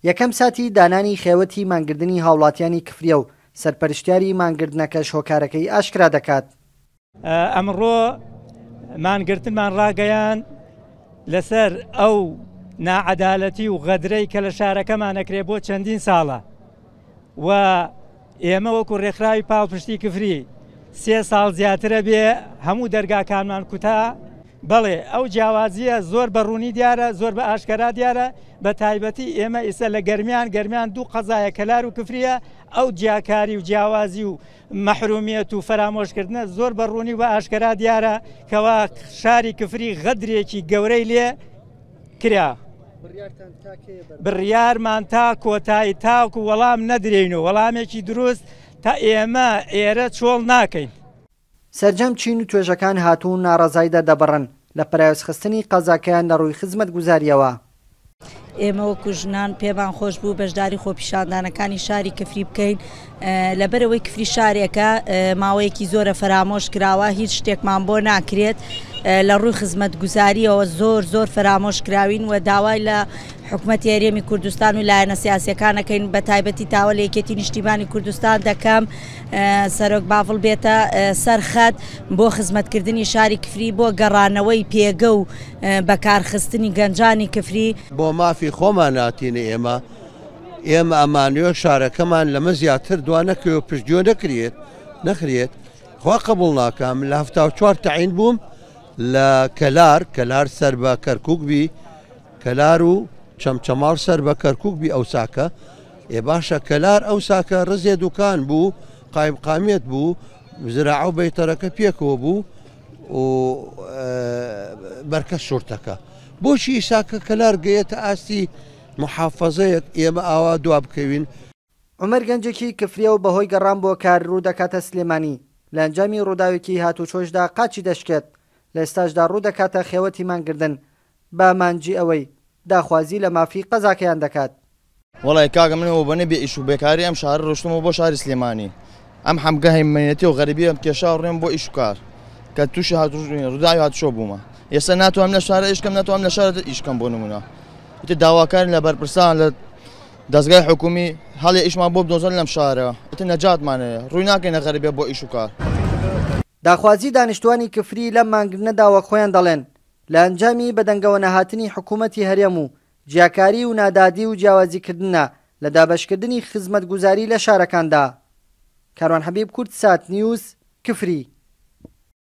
یەکەم ساتی دانانی خێوەتی مانگردنی هاوڵاتیانی کفریە و سەرپەرشتیاری مانگردنەکەش هۆکارەکەی ئاشکرا دەکات. ئەمڕۆ مانگرتنمان ڕاگەیان لەسەر ئەو ناعەدالەتی و غەدرەی کە لە شارەکەمان ئەکرێ بۆ چەندین ساڵە و ئێمە وەکو ڕێکخراوی پاڵپشتی کفری 3 ساڵ زیاترە بێ هەموو دەرگاکانمان کوتا. بەڵێ ئەو جیاوازیە زۆر بەڕوونی دیارە، زۆر بە ئاشکرا دیارە. بە تایبەتی ئێمە ئێستا لە گەرمیان دوو قەزایە کەلار و کفریە. ئەو جیاکاری و جیاوازی و مەحرومیەت و فەرامۆشکردنە زۆر بەڕوونی و بە ئاشکرا دیارە کەوا شاری کفری غەدرێکی گەورەی لێ کرا. بڕیارمان تا کۆتایی تاوکو وەڵام نەدرێن و وەڵامێکی دروست تا ئێمە ئێرە چۆڵ ناکەین. سەرجەم چین و توێژەکان هاتوون ناڕەزایدا دەبڕن لە پەرایۆزخستنی قەزاکەیان لە ڕووی خزمەت گوزاریەوە. ئێمە وەکو ژنان پێمان خۆش بوو بەشداری خۆپیشاندانەکانی شاری کفری بکەین لەبەرەوەی کفری شارێکە ماوەیەکی زۆرە فەرامۆش کراوە، هیچ شتێکمان بۆ ناکرێت لە ڕووی خزمەت گوزاریەوە زۆر فەرامۆش کراوین و داوای لە حکوومەتی هەرێمی کوردستان و لایەنە سیاسیەکانەکەین بە تایبەتی تاوە لە یەکێتی نیشتیمانی کوردستان دەکەم سەرۆک باڤڵ بێتە سەرخەت بۆ خزمەتکردنی شاری کفری بۆ گەڕانەوەی پێگە و بەکارخستنی گەنجانی کفری بۆ مافی خۆمان ناتینە ئێمە ئەمانوێ شارەکەمان لەمە زیاتر دوان نەکەوێ پشتگوێ نەخرێت خوا قبول ناکەم. لە 74 تەعین بووم لە کەلار سەر بە کەرکووک بی کەلار و چەمچەماڵ سەر بە کەرکووک بی ئەو ساکە باشە کەلار ئەو ساکە ڕزێ دوکان بوو قایمقامێت بوو زراعە و بەیتەرەکە پێکەوە بوو و بەرکە شورتەکە بۆشی ساکە کەلار گەیەتە ئاستی محافەزەیەک ئێمە ئاوا دوا بکەوین. عومەر گەنجێکی کفریە و بەهۆی گەڕان بۆ کار ڕوو دەکاتە سلێمانی لە ئەنجامی ڕووداوێکی هاتوچۆشدا قاچی دەشکێت لە ئێستاشدا ڕوو دەکاتە خێوەتی مانگردن بە مانجی ئەوەی داخوازی لە مافی قەزاکەیان دەکات. وڵی کاگە منەوە بە نەبێ ئیش و بێکاری ئەم شار ڕۆشتمەوە بۆ شاری سلێمانی ئەم هەمگەهی منێتی و غەریبی ئەم کێشا ڕێم بۆ ئیش و کار کە تووشی ڕووداوی هاتوچۆ بوومە ئێستا ناتوانم لە شارە ئیشکەم ناتوانم لە شارە ئیشکەم بۆ نمونە ئیتر داواکارن لە بەرپرسان لە دەستگای حکومی هەڵێ ئیشمان بۆ بدۆزن لەم شارە ئیتر نەجاتمانەیە ڕووی ناکەینە غەریبێ بۆ ئیش و کار. داخوازی دانیشتوانی کفری لەم مانگردنەداوە خۆیان دەڵێن لە ئەنجامی بەدەنگەوە نەهاتنی حکوومەتی هەرێم و جیاکاری و نادادی و جیاوازیکردنە لە دابەشکردنی خزمەت گوزاری لە شارەکاندا. کاروان حەبیب، کورتسات نیوز، کفری.